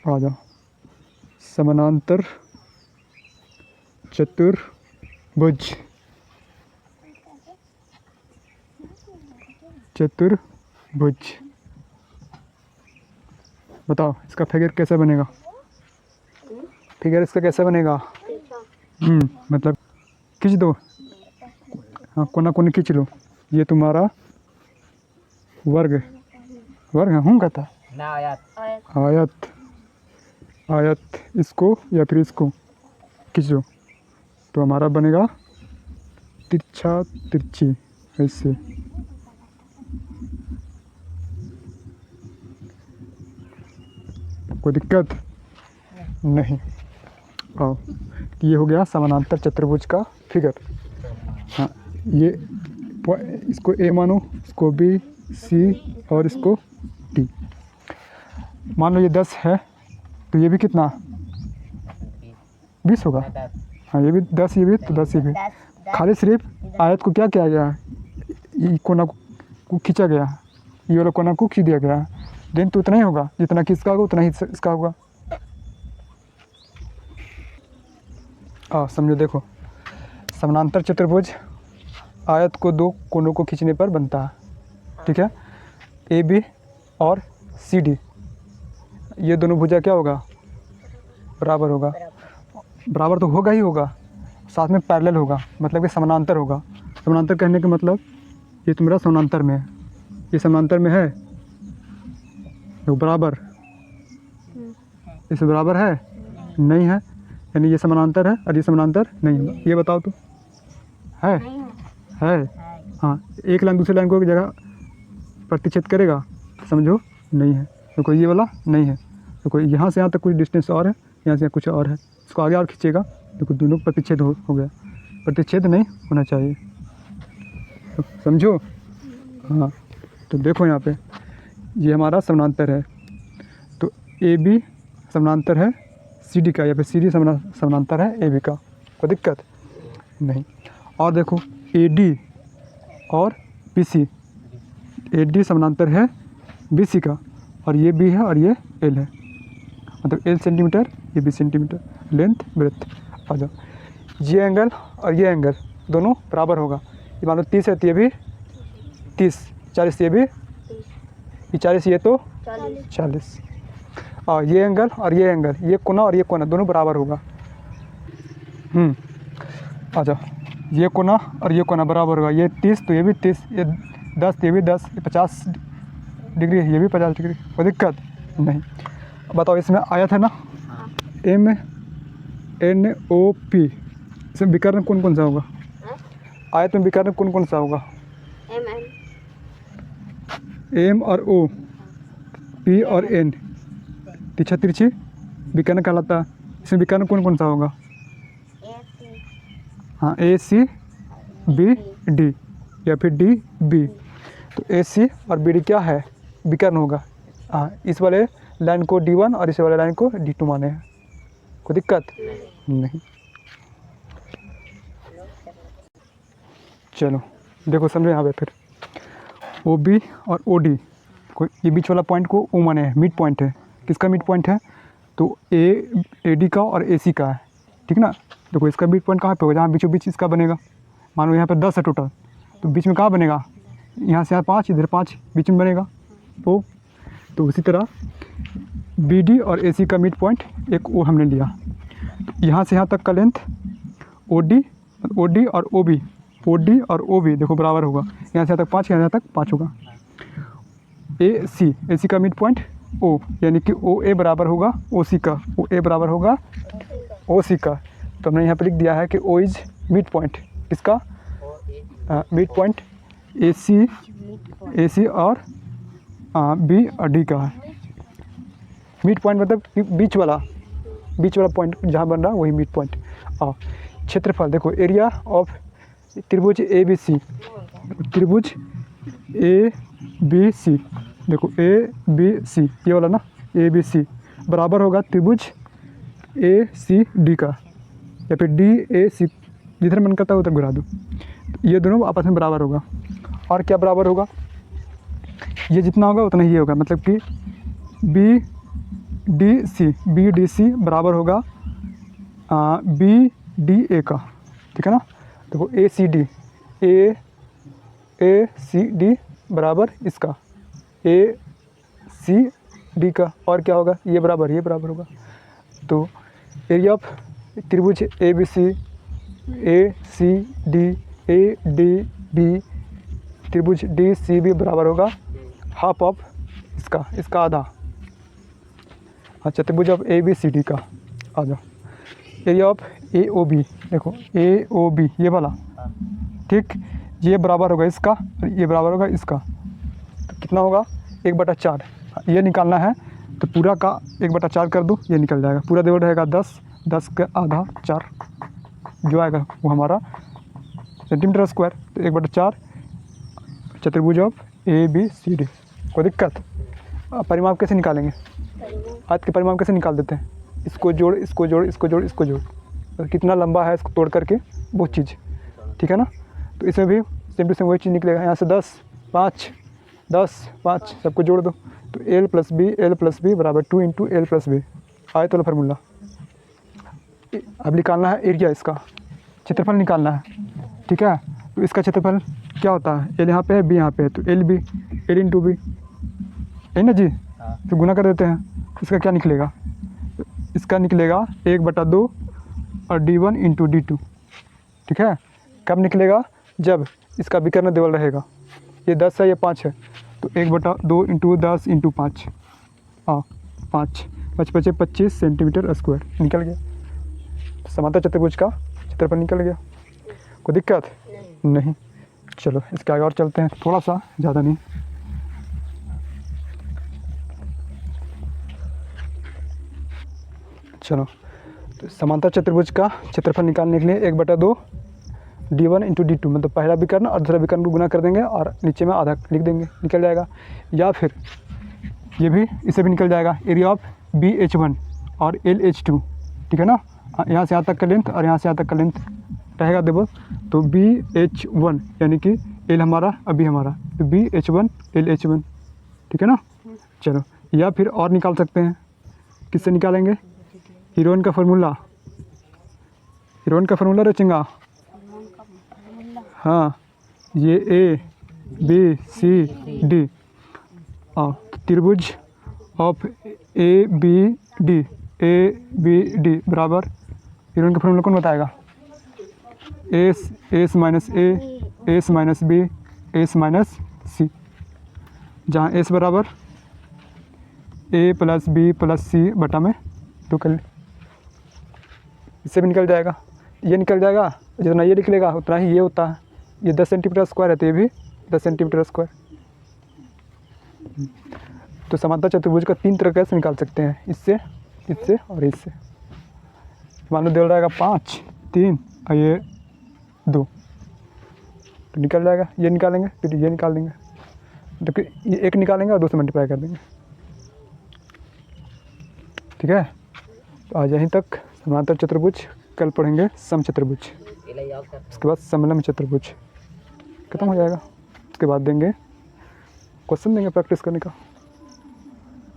आ जाओ। समानांतर चतुर्भुज, चतुर्भुज बताओ इसका फिगर कैसे बनेगा? फिगर इसका कैसे बनेगा? मतलब खींच दो, हाँ कोना कोनी खींच लो। ये तुम्हारा वर्ग, वर्ग हूँ कहता ना आयत। आयत, आयत इसको या फिर इसको खींच दो तो हमारा बनेगा तिरछा तिरछी ऐसे। कोई दिक्कत नहीं। आओ, ये हो गया समानांतर चतुर्भुज का फिगर। हाँ ये इसको ए मानो, इसको बी, सी और इसको डी। मान लो ये 10 है तो ये भी कितना 20 होगा। हाँ ये भी 10, ये भी तो 10 ये भी। खाली सिर्फ आयत को क्या किया गया, ये कोना को खींचा गया, ये वाला कोना को खींच दिया गया। लेकिन तो उतना ही होगा जितना कि इसका होगा उतना ही इसका होगा। समझो, देखो समानांतर चतुर्भुज आयत को दो कोनों को खींचने पर बनता है, ठीक है। ए बी और सी डी, ये दोनों भुजा क्या होगा, बराबर होगा। बराबर तो होगा ही होगा, साथ में पैरेलल होगा, मतलब कि समानांतर होगा। समानांतर कहने का मतलब ये तुम्हारा समानांतर में है, ये समानांतर में है तो बराबर, इस बराबर है नहीं है, यानी ये समानांतर है और ये समानांतर नहीं है। ये बताओ तो है? हाँ, एक लाइन दूसरी लाइन को एक जगह प्रतिच्छेद करेगा, समझो नहीं है। तो कोई ये वाला नहीं है, तो कोई यहाँ से यहाँ तक कुछ डिस्टेंस और है, यहाँ से यहाँ कुछ और है, इसको आगे और खींचेगा तो दोनों प्रतिच्छेद हो गया। प्रतिच्छेद नहीं होना चाहिए, तो समझो। हाँ तो देखो यहाँ पे ये हमारा समानांतर है, तो ए बी समानांतर है सी डी का, या फिर सी डी समानांतर है ए बी का, कोई दिक्कत नहीं। और देखो ए डी और बी सी, ए डी समानांतर है बी सी का, और ये बी है और ये एल है, मतलब एल सेंटीमीटर ये बी सेंटीमीटर, लेंथ ब्रेथ। आ जाओ, ये एंगल और ये एंगल दोनों बराबर होगा। ये मान लो 30 है तो ये भी 30, 40 ये भी, ये 40 ये तो 40। और ये एंगल और ये एंगल, ये कोना और ये कोना दोनों बराबर होगा। आ जाओ, ये कोना और ये कोना बराबर होगा। ये 30 तो ये भी 30, ये 10 तो ये भी 10, ये 50 डिग्री ये भी 50 डिग्री, कोई दिक्कत नहीं। बताओ इसमें आयत है ना, एम एन ओ पी, इसमें विकर्ण कौन कौन सा होगा? आयत में विकर्ण कौन कौन सा होगा? एम और ओ, पी और एन, तिरछा तिरछी विकर्ण कहलाता है। इसमें विकर्ण कौन कौन सा होगा? हाँ, ए सी बी डी या फिर डी बी। तो ए सी और बी डी क्या है, विकर्ण होगा। हाँ, इस वाले लाइन को D1 और इस वाले लाइन को D2 माने हैं, कोई दिक्कत नहीं। चलो देखो समझो यहाँ पे फिर ओ बी और ओ डी, कोई ये बीच वाला पॉइंट को ओ माने है, मिड पॉइंट है। किसका मिड पॉइंट है? तो ए डी का और ए सी का है, ठीक ना। देखो इसका मिड पॉइंट कहाँ पे होगा, जहाँ बीचों बीच इसका बनेगा। मान लो यहाँ पे 10 है टोटल, तो बीच में कहाँ बनेगा, यहाँ से यहाँ 5, इधर 5 बीच में बनेगा। तो उसी तरह बी डी और ए सी का मिड पॉइंट एक ओ हमने लिया, तो यहाँ से यहाँ तक का लेंथ ओ डी और ओ बी, ओ डी और ओ बी देखो बराबर होगा। यहाँ से यहाँ तक 5, यहाँ तक 5 होगा। ए सी का मिड पॉइंट ओ, यानी कि ओ ए बराबर होगा ओ सी का, ओ ए बराबर होगा ओ सी का। तो हमने यहाँ पर लिख दिया है कि ओ इज मिड पॉइंट, किसका मिड पॉइंट ए सी और बी और डी का है। मिड पॉइंट मतलब बीच वाला पॉइंट जहाँ बन रहा है वही मिड पॉइंट। और क्षेत्रफल देखो, एरिया ऑफ त्रिभुज ए बी सी, त्रिभुज ए बी सी, देखो ए बी सी ये वाला ना, ए बी सी बराबर होगा त्रिभुज ए सी डी का, या फिर डी ए सी, जिधर मन करता है उधर घुरा दो। ये दोनों आपस में बराबर होगा। और क्या बराबर होगा, ये जितना होगा उतना ही होगा, मतलब कि बी बी डी सी बराबर होगा बी डी ए का, ठीक है ना। देखो ए सी डी बराबर इसका ए सी डी का, और क्या होगा ये बराबर होगा। तो एरिया ऑफ त्रिभुज A B C D A D B त्रिभुज डी सी बी बराबर होगा हाफ ऑफ इसका आधा। अच्छा, त्रिभुज of A B C D का आधा। Area of A O B, देखो ए ओ बी ये वाला, ठीक, ये बराबर होगा इसका और ये बराबर होगा इसका। तो कितना होगा 1/4, ये निकालना है। तो पूरा का 1/4 कर दो, ये निकल जाएगा। पूरा देवल रहेगा 10 का आधा 4, जो आएगा वो हमारा सेंटीमीटर स्क्वायर। तो 1/4 चतुर्भुज of A B C D. कोई दिक्कत? परिमाप कैसे निकालेंगे? आज के परिमाप कैसे निकाल देते हैं? इसको जोड़, इसको जोड़, इसको जोड़, इसको जोड़, तो कितना लंबा है इसको तोड़ करके वो चीज़, ठीक है ना। तो इसमें भी सेम टू सेम वही चीज़ निकलेगा। यहाँ से 10, 5 सबको जोड़ दो। तो एल प्लस बी बराबर 2 इंटू एल प्लस बी। आए तो फार्मूला। अब निकालना है एरिया, इसका क्षेत्रफल निकालना है, ठीक है। तो इसका क्षेत्रफल क्या होता है? एल यहाँ पे है, बी यहाँ पे है, तो एल इंटू बी है ना जी। तो गुना कर देते हैं। इसका क्या निकलेगा? इसका निकलेगा 1/2 और d1 इंटू d2, ठीक है। कब निकलेगा? जब इसका विकर्ण देवल रहेगा। ये 10 है, ये 5 है, तो 1/2 इंटू 10 इंटू 5, 5 25 सेंटीमीटर स्क्वायर निकल गया। समांतर चतुर्भुज का क्षेत्रफल निकल गया। कोई दिक्कत नहीं? चलो इसके आगे और चलते हैं, थोड़ा सा, ज़्यादा नहीं। चलो, तो समांतर चतुर्भुज का क्षेत्रफल निकालने के लिए 1/2 d1 इंटू d2, मतलब पहला विकर्ण और दूसरा विकर्ण को गुना कर देंगे और नीचे में आधा लिख देंगे, निकल जाएगा। या फिर ये भी, इसे भी निकल जाएगा। एरिया ऑफ BH1 और LH2, ठीक है ना। यहाँ से यहाँ तक का लेंथ और यहाँ से यहाँ तक का लेंथ रहेगा देखो। तो BH1 यानी कि L हमारा अभी हमारा, तो BH1 LH1, ठीक है ना। चलो, या फिर और निकाल सकते हैं। किससे निकालेंगे? हीरोइन का फार्मूला रचेंगा। हाँ, ये ए बी सी डी और त्रिभुज ऑफ ए बी डी बराबर, हीरोइन का फार्मूला कौन बताएगा? S minus A, S minus B, S minus C, जहाँ एस बराबर A plus B plus C बटा में 2 कर। इससे भी निकल जाएगा, ये निकल जाएगा। जितना ये निकलेगा उतना ही ये होता है। ये 10 सेंटीमीटर स्क्वायर है, तो ये भी 10 सेंटीमीटर स्क्वायर। तो समांतर चतुर्भुज का 3 तरह से निकाल सकते हैं, इससे, इससे और इससे। मान लो दे रहेगा 5, 3 और ये 2, तो निकल जाएगा। ये निकालेंगे, फिर ये निकाल देंगे, तो ये एक निकालेंगे और 2 से मल्टीप्लाई कर देंगे, ठीक है। तो आज यहीं तक समांतर चतुर्भुज। कल पढ़ेंगे सम चतुर्भुज, उसके बाद समलंब चतुर्भुज, खत्म हो जाएगा। उसके बाद देंगे क्वेश्चन, देंगे प्रैक्टिस करने का।